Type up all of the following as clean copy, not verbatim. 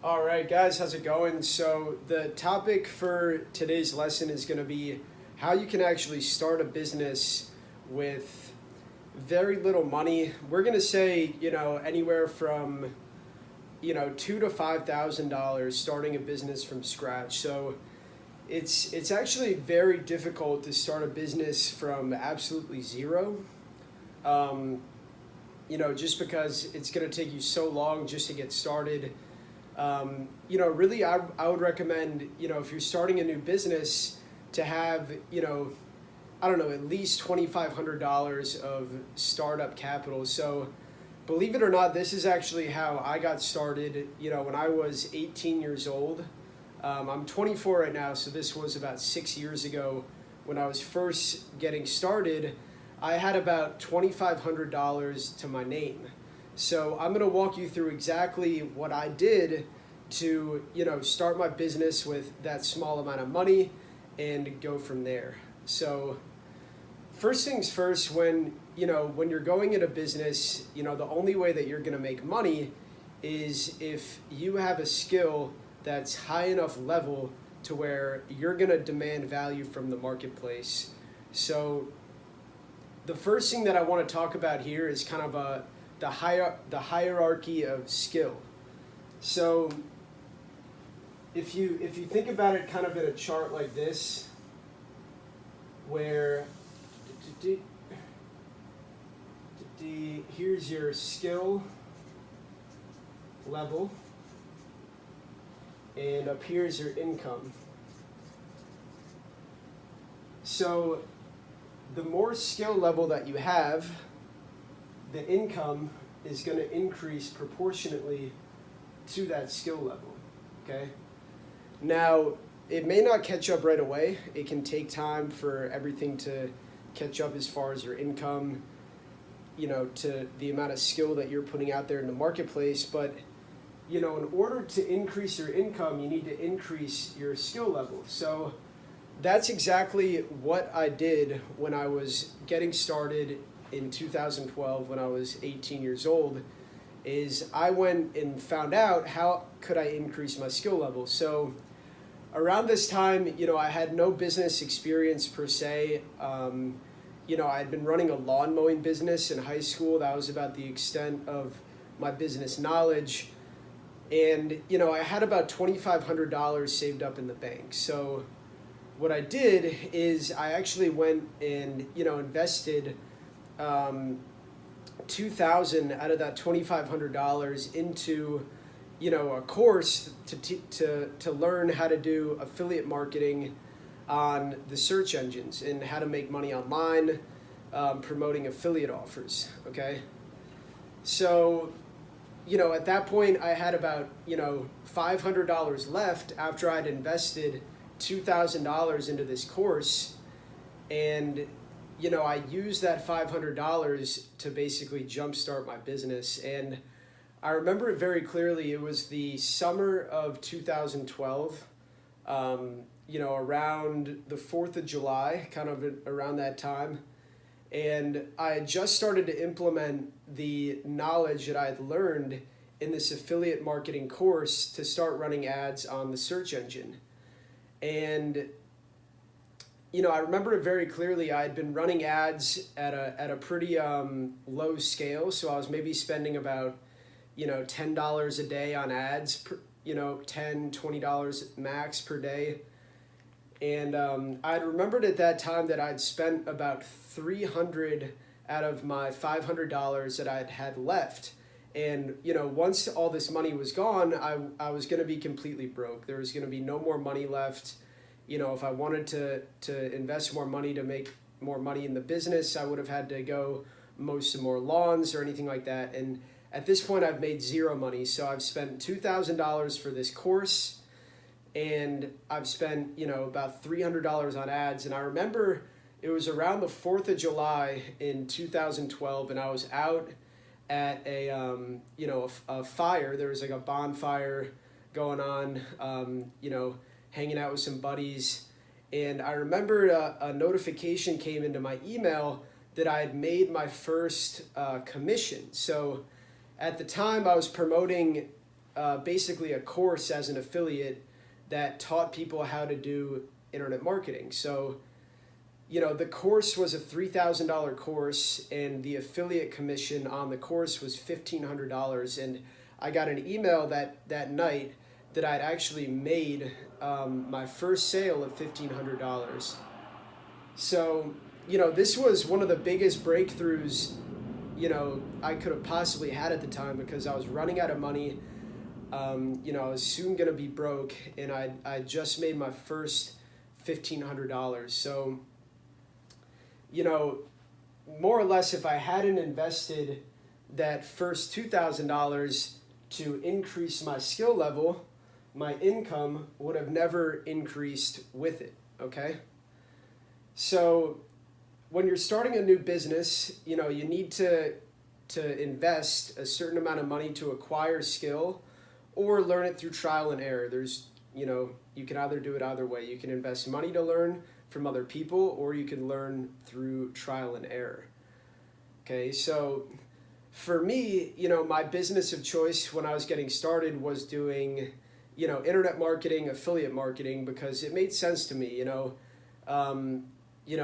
All right, guys, how's it going? So, the topic for today's lesson is going to be how you can actually start a business with very little money. We're going to say, anywhere from, $2,000 to $5,000 starting a business from scratch. So, it's actually very difficult to start a business from absolutely zero. Um, just because it's going to take you so long just to get started. Really, I would recommend, if you're starting a new business, to have, I don't know, at least $2,500 of startup capital. So, believe it or not, this is actually how I got started, when I was 18 years old. I'm 24 right now, so this was about 6 years ago when I was first getting started. I had about $2,500 to my name. So I'm going to walk you through exactly what I did to, start my business with that small amount of money and go from there. So first things first, when you're going into business, the only way that you're going to make money is if you have a skill that's high enough level to where you're going to demand value from the marketplace. So the first thing that I want to talk about here is kind of the hierarchy of skill. So if you think about it kind of in a chart like this, where here's your skill level, and up here is your income. So the more skill level that you have, the income is going to increase proportionately to that skill level, okay? Now, it may not catch up right away. It can take time for everything to catch up as far as your income, to the amount of skill that you're putting out there in the marketplace. But, in order to increase your income, you need to increase your skill level. So that's exactly what I did when I was getting started in 2012 when I was 18 years old. Is I went and found out how could I increase my skill level. So around this time, I had no business experience per se. I had been running a lawn mowing business in high school. That was about the extent of my business knowledge. And, I had about $2,500 saved up in the bank. So what I did is I actually went and, invested 2,000 out of that $2,500 into, a course to learn how to do affiliate marketing on the search engines and how to make money online, promoting affiliate offers. Okay, so at that point I had about $500 left after I'd invested $2,000 into this course, and I used that $500 to basically jumpstart my business. And I remember it very clearly. It was the summer of 2012, around the 4th of July, kind of around that time. And I had just started to implement the knowledge that I had learned in this affiliate marketing course to start running ads on the search engine. And I remember it very clearly. I had been running ads at a pretty low scale, so I was maybe spending about $10 a day on ads, $10, $20 max per day. And I'd remembered at that time that I'd spent about $300 out of my $500 that I'd had left. And once all this money was gone, I was going to be completely broke. There was going to be no more money left. If I wanted to invest more money to make more money in the business, I would have had to go mow some more lawns or anything like that. And at this point, I've made zero money. So I've spent $2,000 for this course, and I've spent, about $300 on ads. And I remember it was around the 4th of July in 2012, and I was out at a fire. There was like a bonfire going on, hanging out with some buddies. And I remember a notification came into my email that I had made my first commission. So at the time I was promoting basically a course as an affiliate that taught people how to do internet marketing. So, the course was a $3,000 course, and the affiliate commission on the course was $1,500. And I got an email that night that I'd actually made my first sale of $1,500. So, this was one of the biggest breakthroughs, I could have possibly had at the time, because I was running out of money. I was soon going to be broke, and I just made my first $1,500. So, more or less, if I hadn't invested that first $2,000 to increase my skill level, my income would have never increased with it, okay? So when you're starting a new business, you need to invest a certain amount of money to acquire skill or learn it through trial and error. You can either do it either way. You can invest money to learn from other people, or you can learn through trial and error. Okay, so for me, my business of choice when I was getting started was doing, internet marketing, affiliate marketing, because it made sense to me. It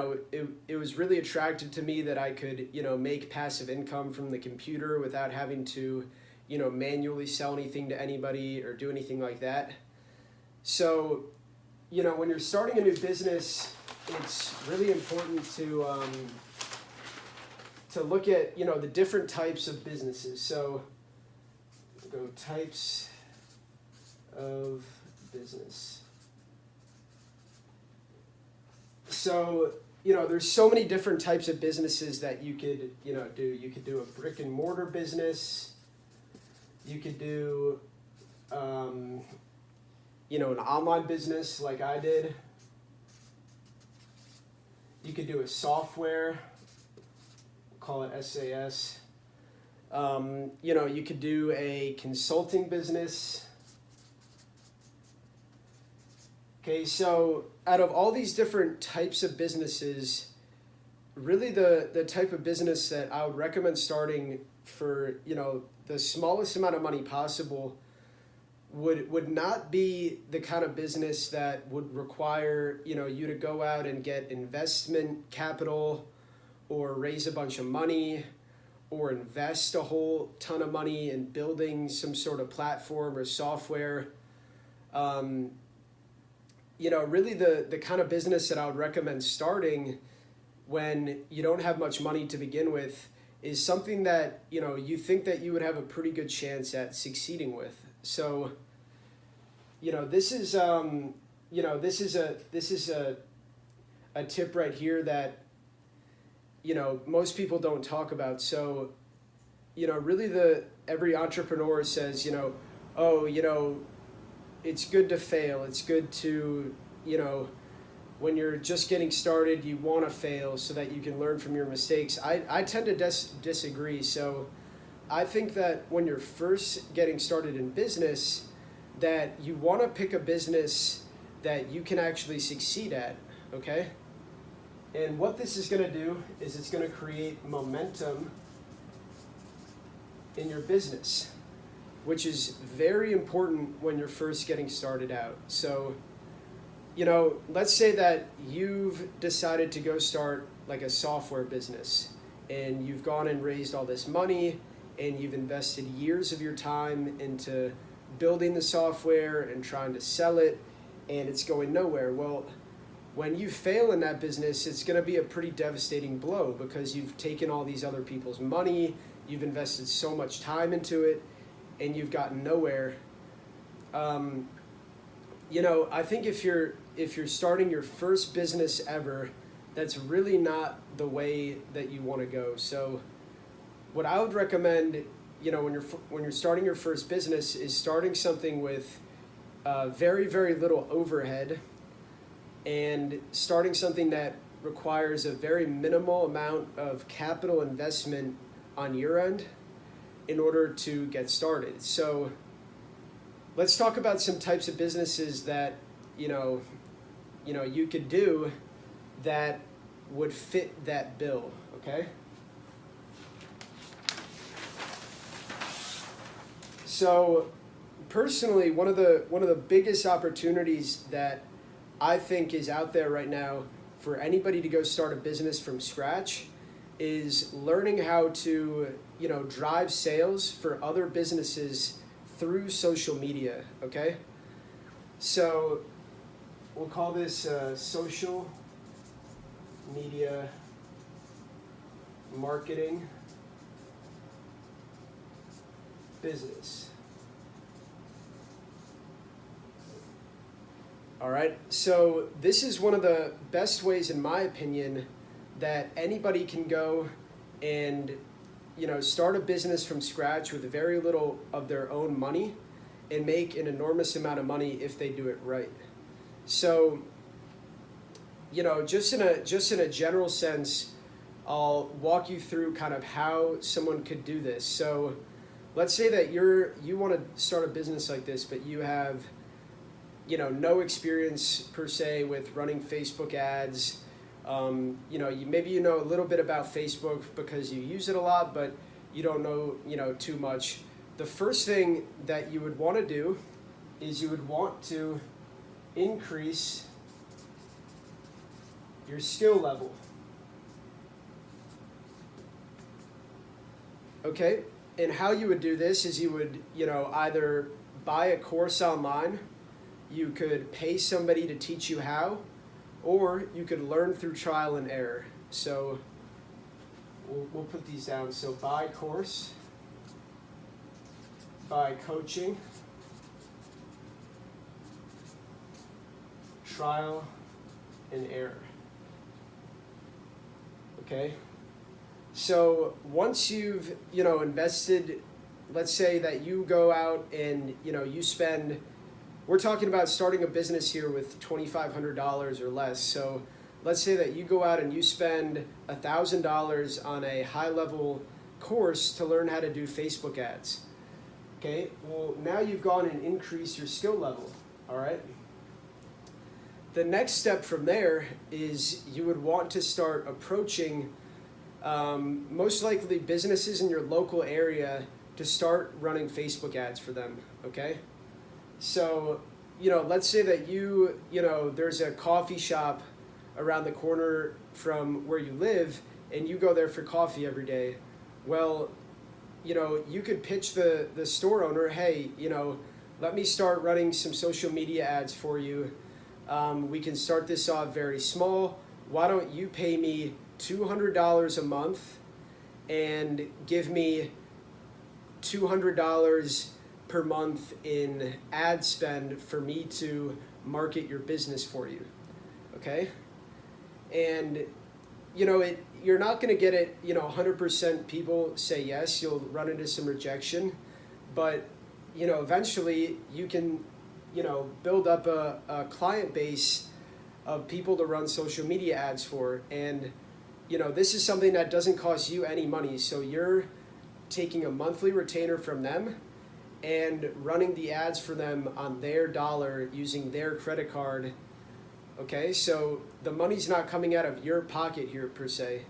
was really attractive to me that I could, make passive income from the computer without having to, manually sell anything to anybody or do anything like that. So, when you're starting a new business, it's really important to look at, the different types of businesses. So, go types of business. So, there's so many different types of businesses that you could, do. You could do a brick and mortar business. You could do, an online business like I did. You could do a software, call it SAS. You could do a consulting business. Okay, so out of all these different types of businesses, really the type of business that I would recommend starting for, the smallest amount of money possible would not be the kind of business that would require, you to go out and get investment capital or raise a bunch of money or invest a whole ton of money in building some sort of platform or software. Really the kind of business that I would recommend starting when you don't have much money to begin with is something that, you think that you would have a pretty good chance at succeeding with. So, this is a tip right here that, most people don't talk about. So, really every entrepreneur says, it's good to fail. It's good to, when you're just getting started, you want to fail so that you can learn from your mistakes. I tend to disagree. So I think that when you're first getting started in business, that you want to pick a business that you can actually succeed at, okay? And what this is going to do is it's going to create momentum in your business, which is very important when you're first getting started out. So, let's say that you've decided to go start like a software business, and you've gone and raised all this money, and you've invested years of your time into building the software and trying to sell it, and it's going nowhere. Well, when you fail in that business, it's going to be a pretty devastating blow, because you've taken all these other people's money, you've invested so much time into it, and you've gotten nowhere. I think if you're starting your first business ever, that's really not the way that you want to go. So what I would recommend, when you're starting your first business, is starting something with very, very little overhead, and starting something that requires a very minimal amount of capital investment on your end in order to get started. So let's talk about some types of businesses that you could do that would fit that bill, okay? So personally, one of the biggest opportunities that I think is out there right now for anybody to go start a business from scratch is learning how to, drive sales for other businesses through social media, okay? So we'll call this social media marketing business. All right, so this is one of the best ways, in my opinion, that anybody can go and start a business from scratch with very little of their own money and make an enormous amount of money if they do it right. So, just in a general sense, I'll walk you through kind of how someone could do this. So, let's say that you want to start a business like this, but you have no experience per se with running Facebook ads. Maybe you know a little bit about Facebook because you use it a lot, but you don't know too much. The first thing that you would want to do is you would want to increase your skill level. Okay, and how you would do this is you would either buy a course online, you could pay somebody to teach you how, or you could learn through trial and error. So we'll put these down. So buy course, buy coaching, trial and error. Okay? So once you've, invested, let's say that you go out and, you spend, we're talking about starting a business here with $2,500 or less. So let's say that you go out and you spend $1,000 on a high-level course to learn how to do Facebook ads. Okay, well, now you've gone and increased your skill level, all right? The next step from there is you would want to start approaching most likely businesses in your local area to start running Facebook ads for them, okay? So, let's say that there's a coffee shop around the corner from where you live and you go there for coffee every day. Well, you could pitch the store owner, hey, let me start running some social media ads for you. We can start this off very small. Why don't you pay me $200 a month and give me $200 per month in ad spend for me to market your business for you, okay? And, you're not going to get it, 100% people say yes. You'll run into some rejection. But, eventually you can, build up a client base of people to run social media ads for. And, this is something that doesn't cost you any money. So you're taking a monthly retainer from them and running the ads for them on their dollar using their credit card. Okay, so the money's not coming out of your pocket here per se.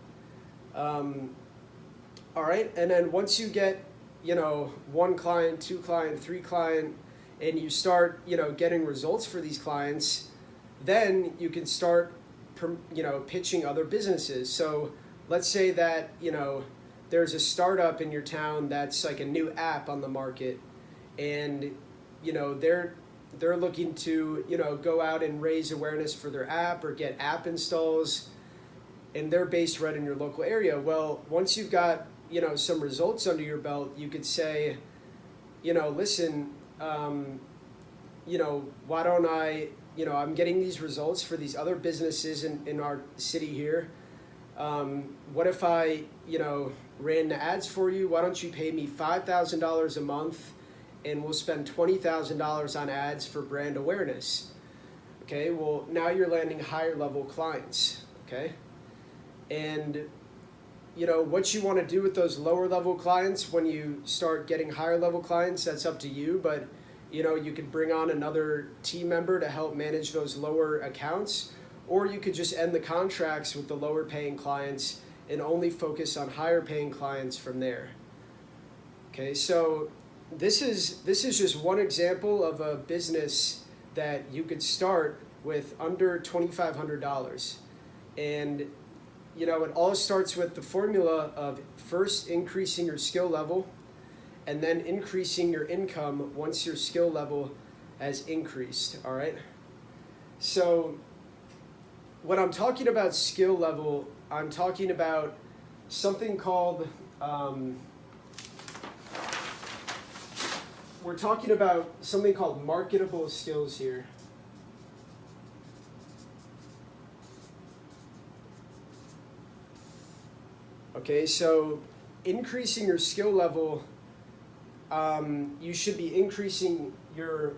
All right, and then once you get, one client, two client, three client, and you start, getting results for these clients, then you can start, pitching other businesses. So let's say that, there's a startup in your town that's like a new app on the market, and, they're looking to, go out and raise awareness for their app or get app installs, and they're based right in your local area. Well, once you've got, some results under your belt, you could say, listen, why don't I, I'm getting these results for these other businesses in our city here. What if I, ran the ads for you? Why don't you pay me $5,000 a month and we'll spend $20,000 on ads for brand awareness? Okay, well, now you're landing higher level clients, okay? And, what you want to do with those lower level clients when you start getting higher level clients, that's up to you. But, you could bring on another team member to help manage those lower accounts, or you could just end the contracts with the lower paying clients and only focus on higher paying clients from there. Okay, so this is just one example of a business that you could start with under $2,500. And it all starts with the formula of first increasing your skill level and then increasing your income once your skill level has increased. All right. So when I'm talking about skill level, I'm talking about something called, we're talking about something called marketable skills here. Okay, so increasing your skill level, you should be increasing your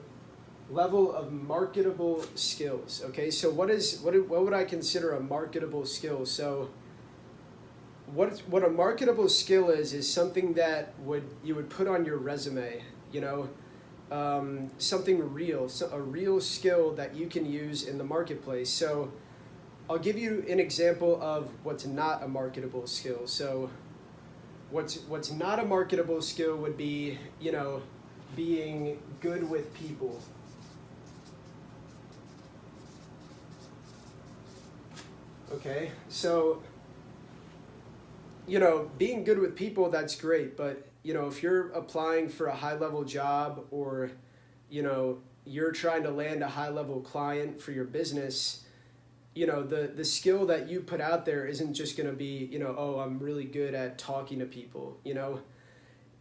level of marketable skills. Okay, so what would I consider a marketable skill? So what a marketable skill is something that you would put on your resume. Something real, a real skill that you can use in the marketplace. So I'll give you an example of what's not a marketable skill. So what's not a marketable skill would be, being good with people. Okay, so being good with people, that's great, but if you're applying for a high-level job, or you're trying to land a high-level client for your business, the skill that you put out there isn't just going to be, oh, I'm really good at talking to people.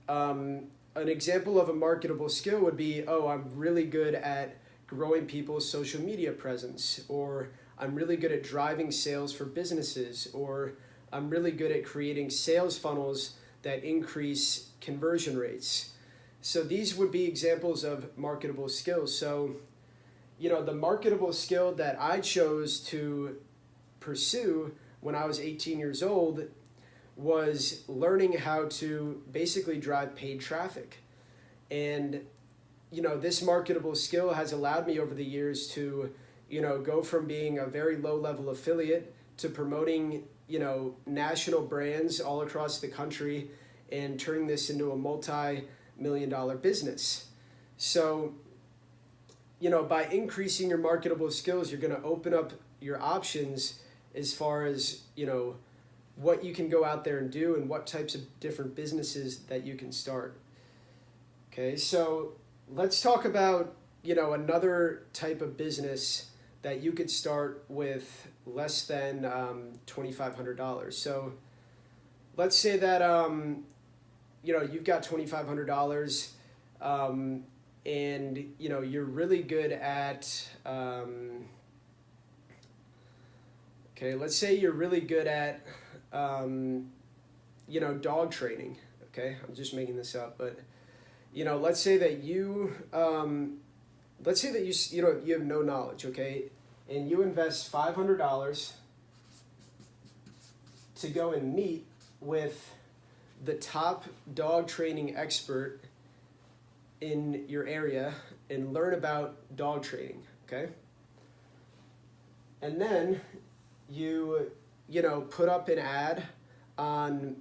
An example of a marketable skill would be, oh, I'm really good at growing people's social media presence, or I'm really good at driving sales for businesses, or I'm really good at creating sales funnels that increase conversion rates. So these would be examples of marketable skills. So, the marketable skill that I chose to pursue when I was 18 years old was learning how to basically drive paid traffic. And, this marketable skill has allowed me over the years to, go from being a very low-level affiliate to promoting, national brands all across the country and turning this into a multi-million-dollar business. So, by increasing your marketable skills, you're going to open up your options as far as, what you can go out there and do and what types of different businesses that you can start. Okay, so let's talk about, another type of business that you could start with less than $2,500. So let's say that, you've got $2,500, and you're really good at let's say you're really good at dog training. Okay, I'm just making this up, but let's say that you you have no knowledge, okay, and you invest $500 to go and meet with the top dog training expert in your area and learn about dog training, okay? And then you put up an ad on,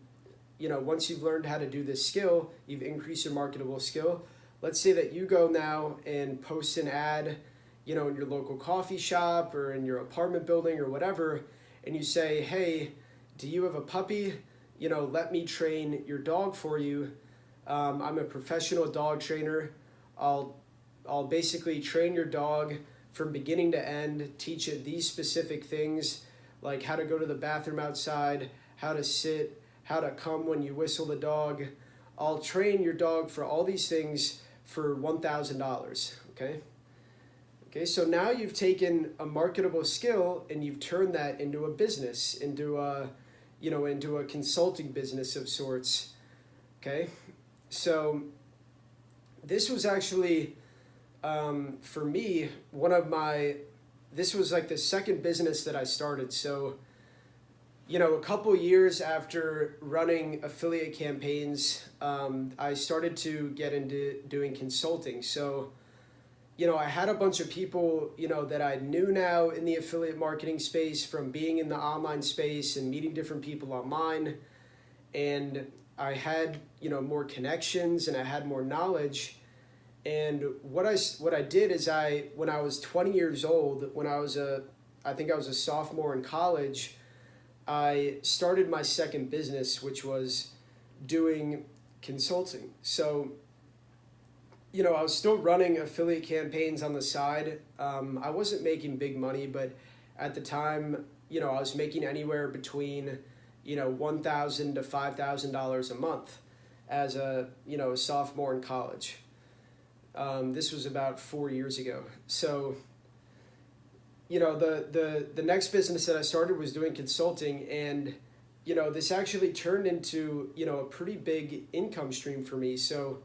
once you've learned how to do this skill, you've increased your marketable skill. Let's say that you go now and post an ad, in your local coffee shop or in your apartment building or whatever, and you say, hey, do you have a puppy? Let me train your dog for you. I'm a professional dog trainer. I'll basically train your dog from beginning to end, teach it these specific things, like how to go to the bathroom outside, how to sit, how to come when you whistle the dog. I'll train your dog for all these things for $1,000, okay? Okay, so now you've taken a marketable skill and you've turned that into a business, into a consulting business of sorts, okay? So this was actually, for me, this was like the second business that I started. So, a couple years after running affiliate campaigns, I started to get into doing consulting. So, I had a bunch of people, that I knew now in the affiliate marketing space from being in the online space and meeting different people online. And, I had, more connections and I had more knowledge. And what I did is when I was 20 years old, I think I was a sophomore in college, I started my second business, which was doing consulting. So, I was still running affiliate campaigns on the side. I wasn't making big money, but at the time, I was making anywhere between, $1,000 to $5,000 a month as a sophomore in college. This was about 4 years ago. So, the next business that I started was doing consulting, and, this actually turned into, a pretty big income stream for me. So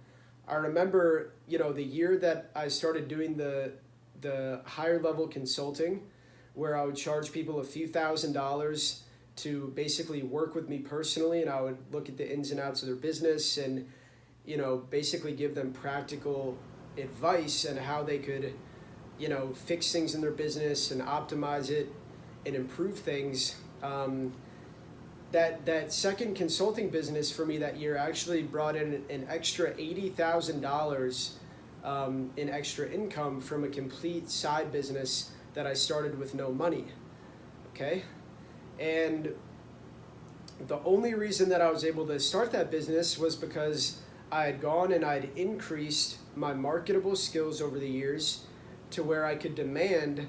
I remember, the year that I started doing the higher level consulting, where I would charge people a few $1,000s to basically work with me personally, and I would look at the ins and outs of their business and, basically give them practical advice and how they could, fix things in their business and optimize it and improve things. That second consulting business for me that year actually brought in an extra $80,000 in extra income from a complete side business that I started with no money. Okay? And the only reason that I was able to start that business was because I had gone and I'd increased my marketable skills over the years to where I could demand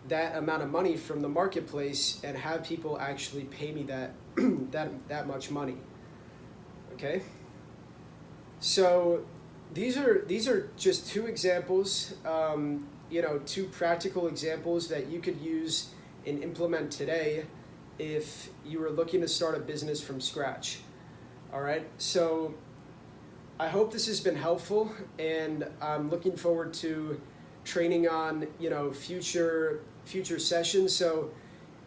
that amount of money from the marketplace and have people actually pay me that that much money. Okay? So these are just two examples, two practical examples that you could use and implement today if you were looking to start a business from scratch. All right? So I hope this has been helpful, and I'm looking forward to training on, future sessions. So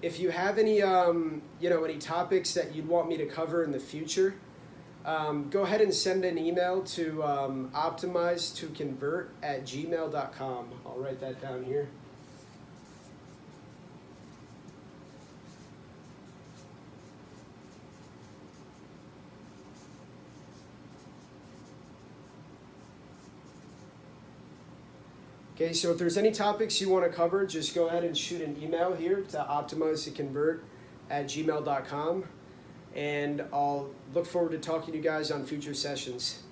if you have any, any topics that you'd want me to cover in the future, go ahead and send an email to optimizetoconvert@gmail.com. I'll write that down here. Okay, so if there's any topics you want to cover, just go ahead and shoot an email here to optimizetoconvert@gmail.com, and I'll look forward to talking to you guys on future sessions.